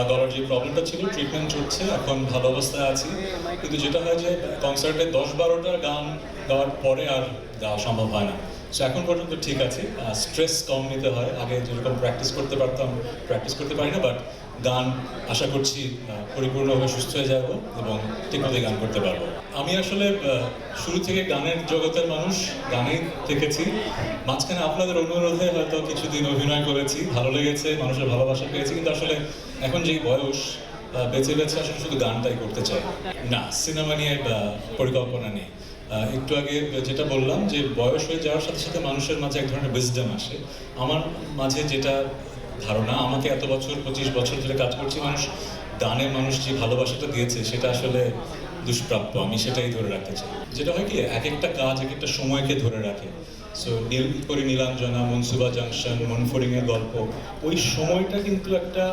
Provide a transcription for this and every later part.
গলার যে প্রবলেমটা ছিল ট্রিটমেন্ট চলছে, এখন ভালো অবস্থায় আছি। কিন্তু যেটা হয় যে কনসার্টে 10-12টা গান গাওয়ার পরে আর গাওয়া সম্ভব হয় না। সো এখন পর্যন্ত ঠিক আছে, স্ট্রেস কম নিতে হয়। আগে যেরকম প্র্যাকটিস করতে পারতাম প্র্যাকটিস করতে পারি না, বাট গান আশা করছি পরিপূর্ণভাবে সুস্থ হয়ে যাব এবং ঠিকমতো গান করতে পারবো। আমি আসলে শুরু থেকে গানের জগতের মানুষ, গানেই থেকেছি। মাঝখানে আপনাদের অনুরোধে হয়তো কিছুদিন অভিনয় করেছি, ভালো লেগেছে, মানুষের ভালোবাসা পেয়েছি। কিন্তু আসলে এখন যেই বয়স, বেছে বেছে আসলে শুধু গানটাই করতে চাই না, সিনেমা নিয়ে পরিকল্পনা নেই। একটু আগে যেটা বললাম যে বয়স হয়ে যাওয়ার সাথে সাথে মানুষের মাঝে এক ধরনের উইজডম আসে। আমার মাঝে যেটা ধারণা, আমাকে এত বছর 25 বছর ধরে কাজ করছি, গানে মানুষ যে ভালোবাসাটা দিয়েছে সেটা আসলে দুষ্প্রাপ্য। আমি সেটাই ধরে রাখতে চাই। যেটা হয় কি, এক একটা কাজ এক একটা সময়কে ধরে রাখে। সো নীলাঞ্জনা, মনসুবা জাংশন, মনফরিংয়ের গল্প, ওই সময়টা কিন্তু একটা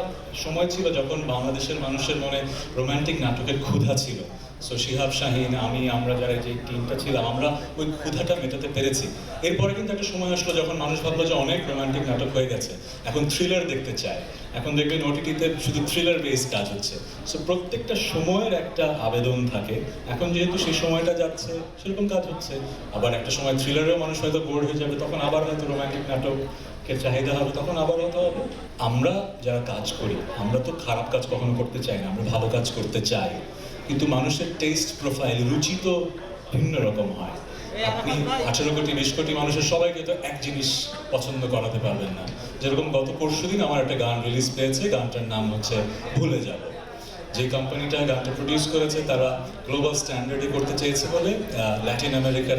সময় ছিল যখন বাংলাদেশের মানুষের মনে রোমান্টিক নাটকের ক্ষুধা ছিল। সো শিহাব শাহিন, আমরা যারা যে টিমটা ছিলাম, আমরা ওই ক্ষুধাটা মেটাতে পেরেছি। এরপরে কিন্তু একটা সময় আসলো যখন মানুষ ভাবলো যে অনেক রোমান্টিক নাটক হয়ে গেছে, এখন থ্রিলার দেখতে চায়। এখন দেখবেন ওটিটিতে শুধু থ্রিলার বেস কাজ হচ্ছে। সো প্রত্যেকটা সময়ের একটা আবেদন থাকে। এখন যেহেতু সেই সময়টা যাচ্ছে, সেরকম কাজ হচ্ছে। আবার একটা সময় থ্রিলারেও মানুষ হয়তো বোর হয়ে যাবে, তখন আবার হয়তো রোমান্টিক নাটকের চাহিদা হবে, তখন আবার হয়তো হবে। আমরা যারা কাজ করি, আমরা তো খারাপ কাজ কখনো করতে চাই না, আমরা ভালো কাজ করতে চাই। কিন্তু মানুষের টেস্ট প্রোফাইল, রুচি তো ভিন্ন রকম হয়। আপনি 18 কোটি 20 কোটি মানুষের সবাইকে তো এক জিনিস পছন্দ করাতে পারবেন না। যেরকম গত পরশুদিন আমার একটা গান রিলিজ পেয়েছে, গানটার নাম হচ্ছে ভুলে যাব। যে কোম্পানিটা গানটা প্রডিউস করেছে তারা গ্লোবাল স্ট্যান্ডার্ডে করতে চেয়েছে বলে ল্যাটিন আমেরিকার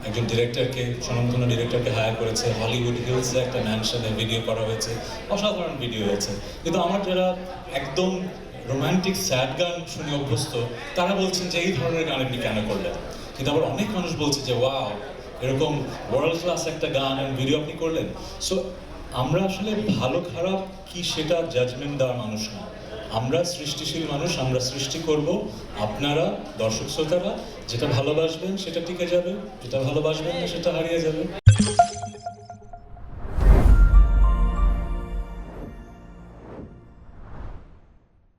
একজন ডিরেক্টরকে, স্বনামধন্য ডিরেক্টরকে হায়ার করেছে। হলিউড হিলসে একটা ম্যানশনে ভিডিও করা হয়েছে, অসাধারণ ভিডিও হয়েছে। কিন্তু আমার যারা একদম রোমান্টিক স্যাড গান শুনে অভ্যস্ত, তারা বলছেন যে এই ধরনের গান আপনি কেন করলেন। কিন্তু আবার অনেক মানুষ বলছে যে ওয়াও, এরকম ওয়ার্ল্ড ক্লাস একটা গান আর ভিডিও আপনি করলেন। সো আমরা আসলে ভালো খারাপ কি সেটা জাজমেন্ট দেওয়ার মানুষ না। আমরা সৃষ্টিশীল মানুষ, আমরা সৃষ্টি করব। আপনারা দর্শক শ্রোতারা যেটা ভালোবাসবেন সেটা টিকে যাবে, যেটা ভালোবাসবেন না সেটা হারিয়ে যাবে।